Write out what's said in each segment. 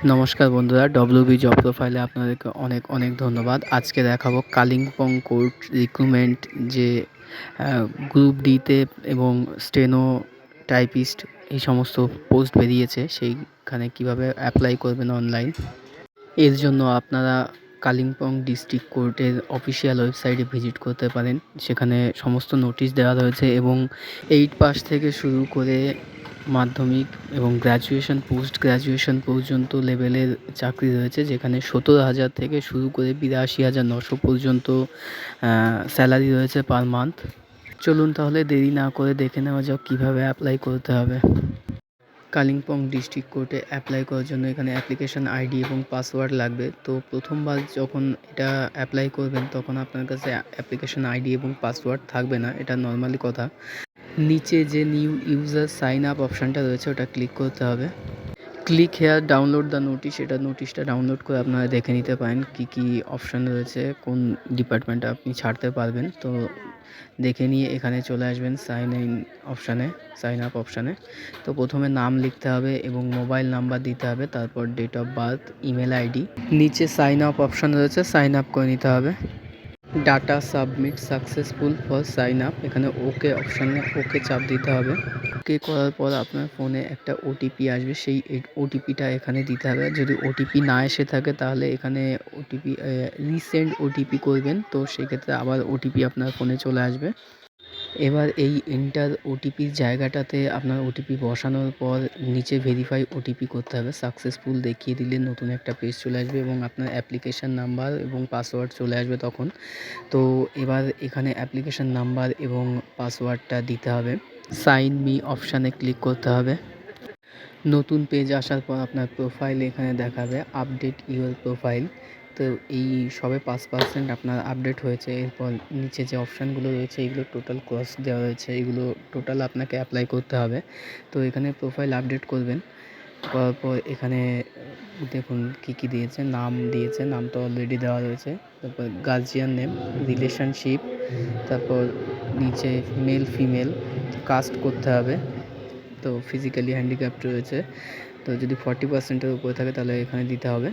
নমস্কার বন্ধুরা, WB job প্রোফাইলে আপনাদেরকে অনেক অনেক ধন্যবাদ। আজকে দেখাবো কালিম্পং কোর্ট রিক্রুটমেন্ট যে গ্রুপ ডিতে এবং স্টেনো টাইপিস্ট এই সমস্ত পোস্ট বেরিয়েছে, সেইখানে কিভাবে অ্যাপ্লাই করবেন অনলাইন। এর জন্য আপনারা কালিম্পং ডিস্ট্রিক্ট কোর্টের অফিসিয়াল ওয়েবসাইটে ভিজিট করতে পারেন। সেখানে সমস্ত নোটিশ দেওয়া রয়েছে এবং 8 পাস থেকে শুরু করে মাধ্যমিক এবং গ্র্যাজুয়েশন, পোস্ট গ্র্যাজুয়েশন পর্যন্ত লেভেলের চাকরি রয়েছে, যেখানে 17,000 থেকে শুরু করে 82,900 পর্যন্ত স্যালারি রয়েছে পার মান্থ। চলুন তাহলে দেরি না করে দেখে নেওয়া যাক কীভাবে অ্যাপ্লাই করতে হবে। কালিম্পং ডিস্ট্রিক্ট কোর্টে অ্যাপ্লাই করার জন্য এখানে অ্যাপ্লিকেশান আইডি এবং পাসওয়ার্ড লাগবে। তো প্রথমবার যখন এটা অ্যাপ্লাই করবেন তখন আপনার কাছে অ্যাপ্লিকেশান আইডি এবং পাসওয়ার্ড থাকবে না, এটা নর্মালি কথা। নিচে যে নিউ ইউজার সাইন আপ অপশানটা রয়েছে ওটা ক্লিক করতে হবে। Click here download the notice, এটা নোটিশটা ডাউনলোড করে আপনারা দেখে নিতে পারেন কী কী অপশান রয়েছে, কোন ডিপার্টমেন্টে আপনি ছাড়তে পারবেন। তো দেখে নিয়ে এখানে চলে আসবেন সাইন আপ অপশানে। তো প্রথমে নাম লিখতে হবে এবং মোবাইল নাম্বার দিতে হবে, তারপর date of birth, email ID. নিচে সাইন আপ অপশান রয়েছে, সাইন আপ করে নিতে হবে। Data submit successful for sign up, এখানে ওকে অপশানে ওকে চাপ দিতে হবে। ওকে করার পর আপনার ফোনে একটা ওটিপি আসবে, সেই ওটিপিটা এখানে দিতে হবে। যদি ওটিপি না এসে থাকে তাহলে এখানে ওটিপি রিসেন্ড ওটিপি করবেন, তো সেক্ষেত্রে আবার ওটিপি আপনার ফোনে চলে আসবে। এবার এই এন্টার ওটিপির জায়গাটাতে আপনার ওটিপি বসানোর পর নিচে ভেরিফাই ওটিপি করতে হবে। সাকসেসফুল দেখিয়ে দিলে নতুন একটা পেজ চলে আসবে এবং আপনার অ্যাপ্লিকেশান নাম্বার এবং পাসওয়ার্ড চলে আসবে তখন। তো এবার এখানে অ্যাপ্লিকেশান নাম্বার এবং পাসওয়ার্ডটা দিতে হবে। সাইন মি অপশানে ক্লিক করতে হবে। নতুন পেজ আসার পর আপনার প্রোফাইল এখানে দেখাবে আপডেট ইউর প্রোফাইল। তো এই সবে 5% আপনার আপডেট হয়েছে। এরপর নিচে যে অপশানগুলো রয়েছে এগুলো টোটাল ক্রস দেওয়া রয়েছে, এগুলো টোটাল আপনাকে অ্যাপ্লাই করতে হবে। তো এখানে প্রোফাইল আপডেট করবেন, করার পর এখানে দেখুন কী কী দিয়েছে। নাম দিয়েছে, নাম তো অলরেডি দেওয়া রয়েছে। তারপর গার্জিয়ান নেম, রিলেশনশিপ, তারপর নিচে মেল ফিমেল, কাস্ট করতে হবে। তো ফিজিক্যালি হ্যান্ডিক্যাপ্ট রয়েছে, তো যদি 40%-এর উপরে থাকে তাহলে এখানে দিতে হবে।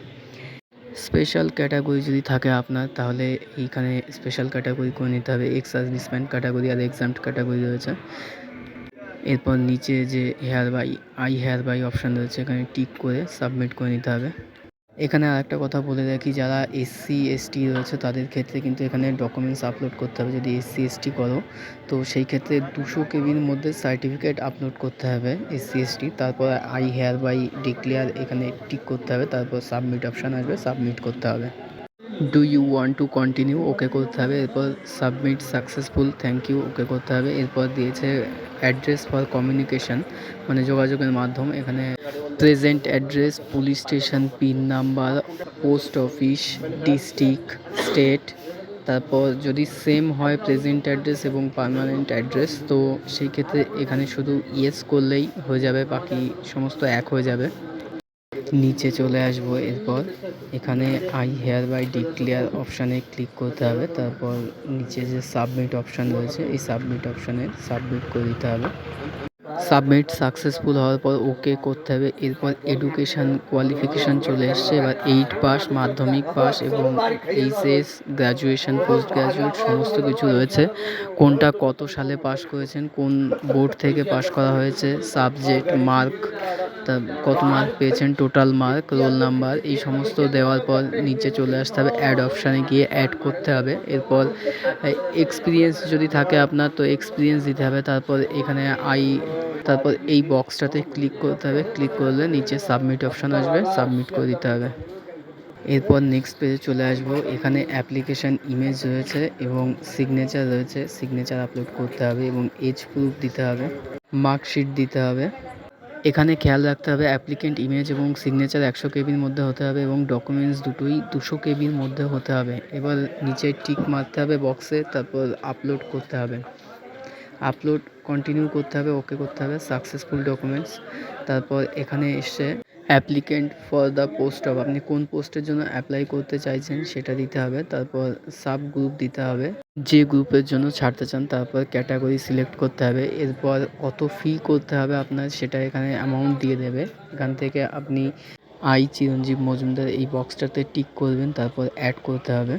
স্পেশাল ক্যাটাগরি যদি থাকে আপনার তাহলে এইখানে স্পেশাল ক্যাটাগরি করে নিতে হবে। এক্স সার্ভিসম্যান ক্যাটাগরি আর এক্সাম্পট ক্যাটাগরি রয়েছে। এরপর নিচে যে হেয়ার বাই অপশান রয়েছে এখানে টিক করে সাবমিট করে নিতে হবে। এখানে আরেকটা কথা বলে রাখি, যারা এসসি এসটি রয়েছে তাদের ক্ষেত্রে কিন্তু এখানে ডকুমেন্টস আপলোড করতে হবে। যদি এসসি এসটি করো তো সেই ক্ষেত্রে 200 কেবির মধ্যে সার্টিফিকেট আপলোড করতে হবে এসসি এসটি। তারপর আই হেয়ার বাই ডিক্লেয়ার এখানে টিক করতে হবে, তারপর সাবমিট অপশান আসবে, সাবমিট করতে হবে। Do you want to continue okay করতে হবে। এরপর submit successful, thank you okay করতে হবে। এরপর দিয়েছে অ্যাড্রেস ফর কমিউনিকেশান, মানে যোগাযোগের মাধ্যম। এখানে present address, police station, pin number, post office, district, state. তারপর যদি সেম হয় প্রেজেন্ট অ্যাড্রেস এবং পার্মানেন্ট অ্যাড্রেস, তো সেই ক্ষেত্রে এখানে শুধু ইয়েস করলেই হয়ে যাবে, বাকি সমস্ত এক হয়ে যাবে। নিচে চলে আসবো, এরপর এখানে আই হেয়ার বাই ডিক্লেয়ার অপশানে ক্লিক করতে হবে। তারপর নিচে যে সাবমিট অপশান রয়েছে এই সাবমিট অপশানে সাবমিট করে দিতে হবে। সাবমিট সাকসেসফুল হওয়ার পর ওকে করতে হবে। এরপর এডুকেশান কোয়ালিফিকেশান চলে এসছে। এবার 8 পাস, মাধ্যমিক পাস এবং এইচএস, গ্র্যাজুয়েশান, পোস্ট গ্র্যাজুয়েট সমস্ত কিছু রয়েছে। কোনটা কত সালে পাস করেছেন, কোন বোর্ড থেকে পাস করা হয়েছে, সাবজেক্ট, মার্ক, তা কত মার্ক পেয়েছেন, টোটাল মার্ক, রোল নাম্বার, এই সমস্ত দেওয়ার পর নিচে চলে আসতে হবে। অ্যাড অপশানে গিয়ে অ্যাড করতে হবে। এরপর এক্সপিরিয়েন্স যদি থাকে আপনার তো এক্সপিরিয়েন্স দিতে হবে। তারপর এখানে তারপর এই বক্সটাতে ক্লিক করতে হবে। ক্লিক করলে নিচে সাবমিট অপশান আসবে, সাবমিট করে দিতে হবে। এরপর নেক্সট পেজে চলে আসবো। এখানে অ্যাপ্লিকেশান ইমেজ রয়েছে এবং সিগনেচার রয়েছে, সিগনেচার আপলোড করতে হবে এবং এজ প্রুফ দিতে হবে, মার্কশিট দিতে হবে। এখানে খেয়াল রাখতে হবে অ্যাপ্লিকেন্ট ইমেজ এবং সিগনেচার 100 কেবির মধ্যে হতে হবে এবং ডকুমেন্টস দুটোই 200 কেবির মধ্যে হতে হবে। এবার নিচে টিক মারতে হবে বক্সে, তারপর আপলোড করতে হবে, আপলোড কন্টিনিউ করতে হবে, ওকে করতে হবে, সাকসেসফুল ডকুমেন্টস। তারপর এখানে এসে applicant for the post of, আপনি কোন পোস্টের জন্য অ্যাপ্লাই করতে চাইছেন সেটা দিতে হবে। তারপর সাব গ্রুপ দিতে হবে, যে গ্রুপের জন্য ছাড়তে চান। তারপর ক্যাটাগরি সিলেক্ট করতে হবে। এরপর কত ফি করতে হবে আপনার সেটা এখানে অ্যামাউন্ট দিয়ে দেবে। এখান থেকে আপনি আই চিরঞ্জীব মজুমদার এই বক্সটাতে টিক করবেন, তারপর অ্যাড করতে হবে।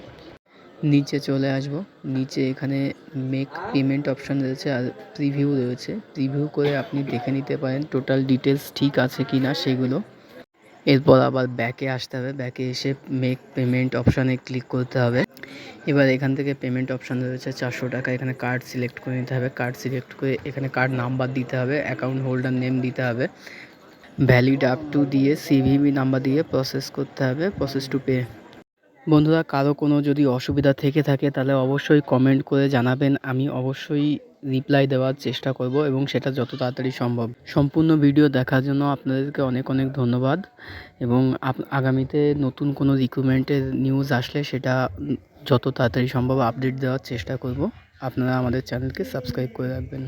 নিচে চলে আসব, নিচে এখানে মেক পেমেন্ট অপশান রয়েছে আর প্রিভিউ রয়েছে। প্রিভিউ করে আপনি দেখে নিতে পারেন টোটাল ডিটেলস ঠিক আছে কি না সেগুলো। এরপর আবার ব্যাকে আসতে হবে, ব্যাকে এসে মেক পেমেন্ট অপশানে ক্লিক করতে হবে। এবার এখান থেকে পেমেন্ট অপশান রয়েছে 400 টাকা, এখানে কার্ড সিলেক্ট করে নিতে হবে। কার্ড সিলেক্ট করে এখানে কার্ড নাম্বার দিতে হবে, অ্যাকাউন্ট হোল্ডার নেম দিতে হবে, ভ্যালিড আপ টু দিয়ে সিভিভি নাম্বার দিয়ে প্রসেস করতে হবে, প্রসেস টু পে। বন্ধুরা, কারো কোনো যদি অসুবিধা থেকে থাকে তাহলে অবশ্যই কমেন্ট করে জানাবেন, আমি অবশ্যই রিপ্লাই দেওয়ার চেষ্টা করব এবং সেটা যত তাড়াতাড়ি সম্ভব। সম্পূর্ণ ভিডিও দেখার জন্য আপনাদেরকে অনেক অনেক ধন্যবাদ এবং আগামীতে নতুন কোনো রিক্রুটমেন্টের নিউজ আসলে সেটা যত তাড়াতাড়ি সম্ভব আপডেট দেওয়ার চেষ্টা করব। আপনারা আমাদের চ্যানেলকে সাবস্ক্রাইব করে রাখবেন।